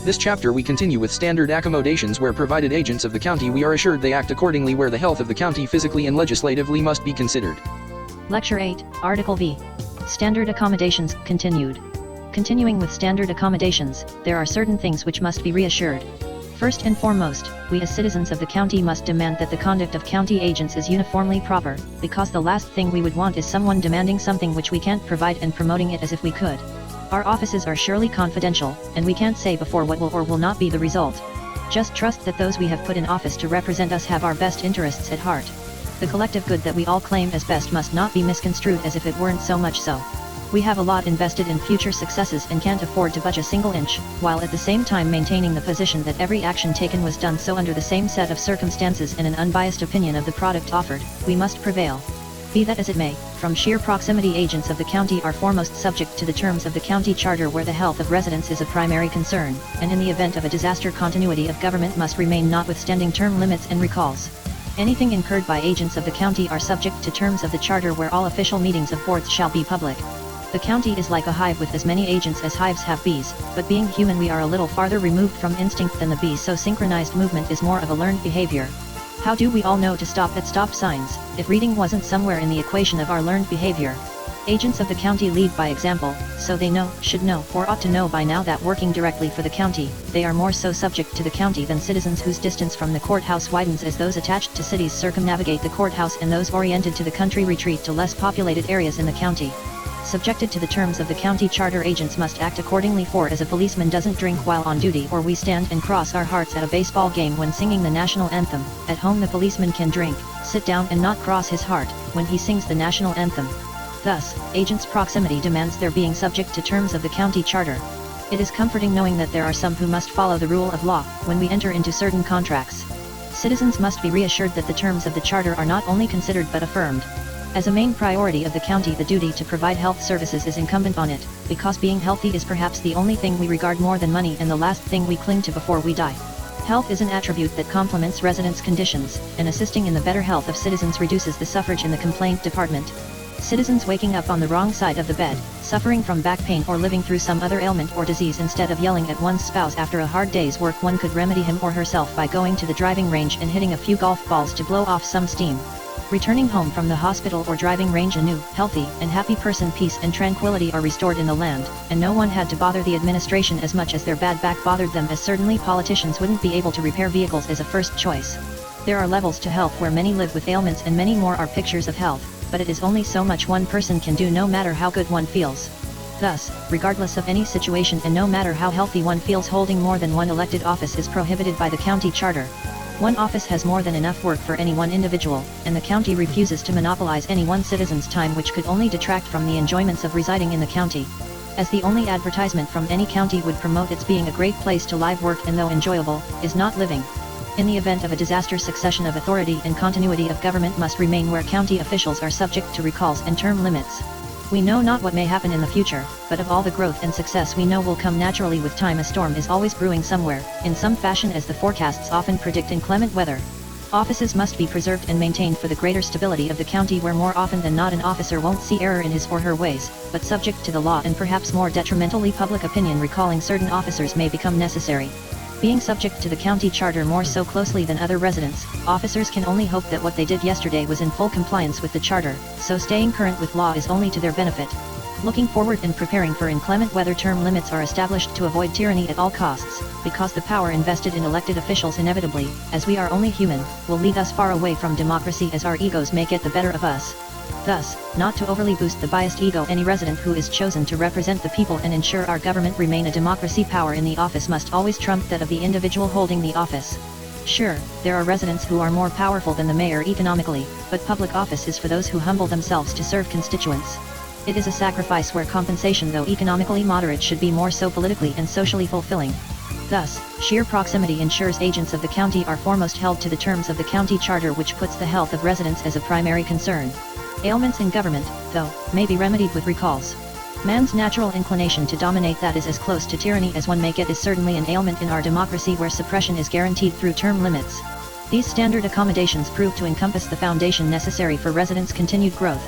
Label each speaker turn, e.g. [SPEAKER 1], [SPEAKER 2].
[SPEAKER 1] This chapter we continue with standard accommodations where provided agents of the county we are assured they act accordingly where the health of the county physically and legislatively must be considered.
[SPEAKER 2] Lecture 8, Article V. Standard accommodations, continued. Continuing with standard accommodations, there are certain things which must be reassured. First and foremost, we as citizens of the county must demand that the conduct of county agents is uniformly proper, because the last thing we would want is someone demanding something which we can't provide and promoting it as if we could. Our offices are surely confidential, and we can't say before what will or will not be the result. Just trust that those we have put in office to represent us have our best interests at heart. The collective good that we all claim as best must not be misconstrued as if it weren't so much so. We have a lot invested in future successes and can't afford to budge a single inch, while at the same time maintaining the position that every action taken was done so under the same set of circumstances and an unbiased opinion of the product offered. We must prevail. Be that as it may, from sheer proximity agents of the county are foremost subject to the terms of the county charter where the health of residents is a primary concern, and in the event of a disaster continuity of government must remain notwithstanding term limits and recalls. Anything incurred by agents of the county are subject to terms of the charter where all official meetings of boards shall be public. The county is like a hive with as many agents as hives have bees, but being human we are a little farther removed from instinct than the bees, so synchronized movement is more of a learned behavior. How do we all know to stop at stop signs, if reading wasn't somewhere in the equation of our learned behavior? Agents of the county lead by example, so they know, should know, or ought to know by now that working directly for the county, they are more so subject to the county than citizens whose distance from the courthouse widens as those attached to cities circumnavigate the courthouse and those oriented to the country retreat to less populated areas in the county. Subjected to the terms of the county charter, agents must act accordingly, for as a policeman doesn't drink while on duty, or we stand and cross our hearts at a baseball game when singing the national anthem, at home the policeman can drink, sit down and not cross his heart, when he sings the national anthem. Thus, agents' proximity demands their being subject to terms of the county charter. It is comforting knowing that there are some who must follow the rule of law, when we enter into certain contracts. Citizens must be reassured that the terms of the charter are not only considered but affirmed. As a main priority of the county, the duty to provide health services is incumbent on it, because being healthy is perhaps the only thing we regard more than money and the last thing we cling to before we die. Health is an attribute that complements residents' conditions, and assisting in the better health of citizens reduces the suffrage in the complaint department. Citizens waking up on the wrong side of the bed, suffering from back pain or living through some other ailment or disease, instead of yelling at one's spouse after a hard day's work, one could remedy him or herself by going to the driving range and hitting a few golf balls to blow off some steam. Returning home from the hospital or driving range a new, healthy, and happy person, peace and tranquility are restored in the land, and no one had to bother the administration as much as their bad back bothered them, as certainly politicians wouldn't be able to repair vehicles as a first choice. There are levels to health where many live with ailments and many more are pictures of health, but it is only so much one person can do no matter how good one feels. Thus, regardless of any situation and no matter how healthy one feels, holding more than one elected office is prohibited by the county charter. One office has more than enough work for any one individual, and the county refuses to monopolize any one citizen's time, which could only detract from the enjoyments of residing in the county. As the only advertisement from any county would promote its being a great place to live, work, and though enjoyable, is not living. In the event of a disaster, succession of authority and continuity of government must remain where county officials are subject to recalls and term limits. We know not what may happen in the future, but of all the growth and success we know will come naturally with time, a storm is always brewing somewhere, in some fashion, as the forecasts often predict inclement weather. Offices must be preserved and maintained for the greater stability of the county, where more often than not an officer won't see error in his or her ways, but subject to the law, and perhaps more detrimentally public opinion, recalling certain officers may become necessary. Being subject to the county charter more so closely than other residents, officers can only hope that what they did yesterday was in full compliance with the charter, so staying current with law is only to their benefit. Looking forward and preparing for inclement weather, term limits are established to avoid tyranny at all costs, because the power invested in elected officials inevitably, as we are only human, will lead us far away from democracy, as our egos may get the better of us. Thus, not to overly boost the biased ego, any resident who is chosen to represent the people and ensure our government remain a democracy, power in the office must always trump that of the individual holding the office. Sure, there are residents who are more powerful than the mayor economically, but public office is for those who humble themselves to serve constituents. It is a sacrifice where compensation, though economically moderate, should be more so politically and socially fulfilling. Thus, sheer proximity ensures agents of the county are foremost held to the terms of the county charter, which puts the health of residents as a primary concern. Ailments in government, though, may be remedied with recalls. Man's natural inclination to dominate that is as close to tyranny as one may get is certainly an ailment in our democracy, where suppression is guaranteed through term limits. These standard accommodations prove to encompass the foundation necessary for residents' continued growth.